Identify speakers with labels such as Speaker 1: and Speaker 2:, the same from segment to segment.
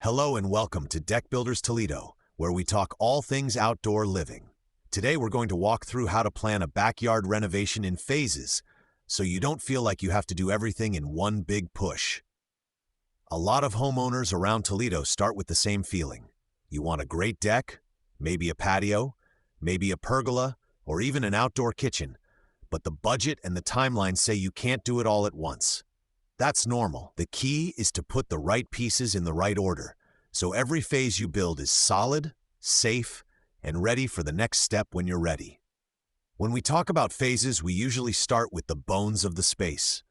Speaker 1: Hello and welcome to Deck Builders Toledo, where we talk all things outdoor living. Today we're going to walk through how to plan a backyard renovation in phases, so you don't feel like you have to do everything in one big push. A lot of homeowners around Toledo start with the same feeling. You want a great deck, maybe a patio, maybe a pergola, or even an outdoor kitchen, but the budget and the timeline say you can't do it all at once. That's normal. The key is to put the right pieces in the right order, so every phase you build is solid, safe, and ready for the next step when you're ready. When we talk about phases, we usually start with the bones of the space.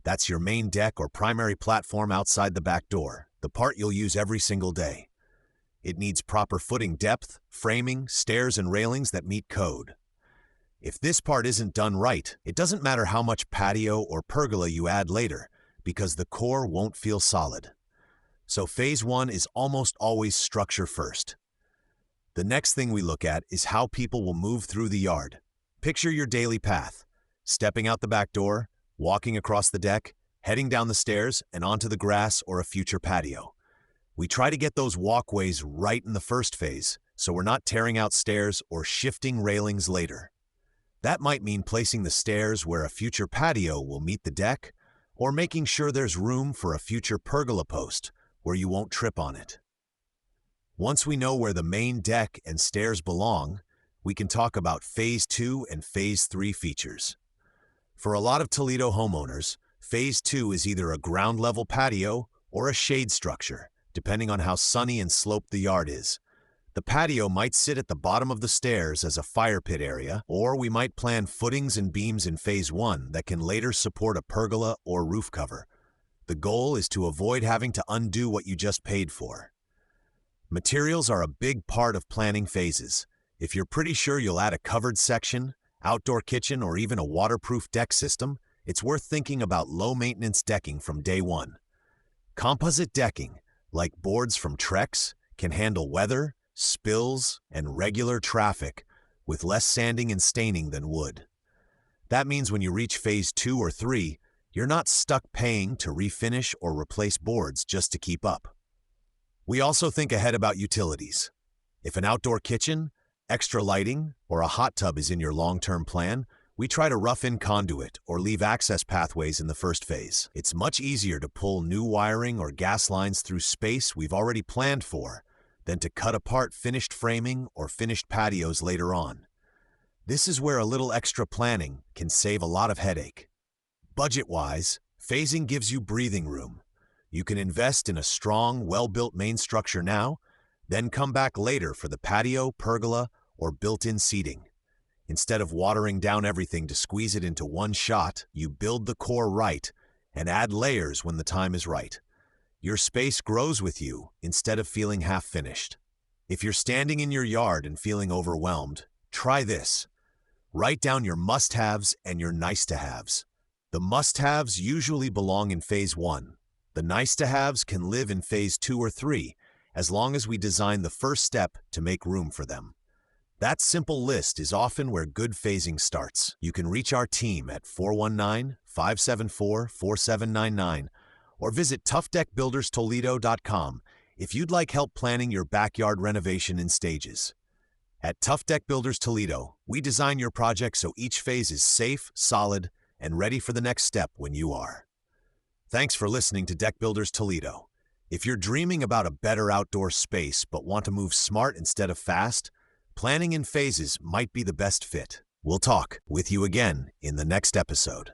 Speaker 1: That's your main deck or primary platform outside the back door, the part you'll use every single day. It needs proper footing depth, framing, stairs, and railings that meet code. If this part isn't done right, it doesn't matter how much patio or pergola you add later, because the core won't feel solid. So phase one is almost always structure first. The next thing we look at is how people will move through the yard. Picture your daily path: stepping out the back door, walking across the deck, heading down the stairs, and onto the grass or a future patio. We try to get those walkways right in the first phase, so we're not tearing out stairs or shifting railings later. That might mean placing the stairs where a future patio will meet the deck, or making sure there's room for a future pergola post where you won't trip on it. Once we know where the main deck and stairs belong, we can talk about Phase 2 and Phase 3 features. For a lot of Toledo homeowners, Phase 2 is either a ground-level patio or a shade structure, depending on how sunny and sloped the yard is. The patio might sit at the bottom of the stairs as a fire pit area, or we might plan footings and beams in Phase 1 that can later support a pergola or roof cover. The goal is to avoid having to undo what you just paid for. Materials are a big part of planning phases. If you're pretty sure you'll add a covered section, outdoor kitchen, or even a waterproof deck system, it's worth thinking about low-maintenance decking from day one. Composite decking, like boards from Trex, can handle weather, spills, and regular traffic with less sanding and staining than wood. That means when you reach Phase 2 or 3, you're not stuck paying to refinish or replace boards just to keep up. We also think ahead about utilities. If an outdoor kitchen, extra lighting, or a hot tub is in your long-term plan, we try to rough in conduit or leave access pathways in the first phase. It's much easier to pull new wiring or gas lines through space we've already planned for than to cut apart finished framing or finished patios later on. This is where a little extra planning can save a lot of headache. Budget-wise, phasing gives you breathing room. You can invest in a strong, well-built main structure now, then come back later for the patio, pergola, or built-in seating. Instead of watering down everything to squeeze it into one shot, you build the core right and add layers when the time is right. Your space grows with you instead of feeling half-finished. If you're standing in your yard and feeling overwhelmed, try this. Write down your must-haves and your nice-to-haves. The must-haves usually belong in Phase 1. The nice-to-haves can live in Phase 2 or 3, as long as we design the first step to make room for them. That simple list is often where good phasing starts. You can reach our team at 419-574-4799 or visit toughdeckbuilderstoledo.com if you'd like help planning your backyard renovation in stages. At Tough Deck Builders Toledo, we design your project so each phase is safe, solid, and ready for the next step when you are. Thanks for listening to Deck Builders Toledo. If you're dreaming about a better outdoor space but want to move smart instead of fast, planning in phases might be the best fit. We'll talk with you again in the next episode.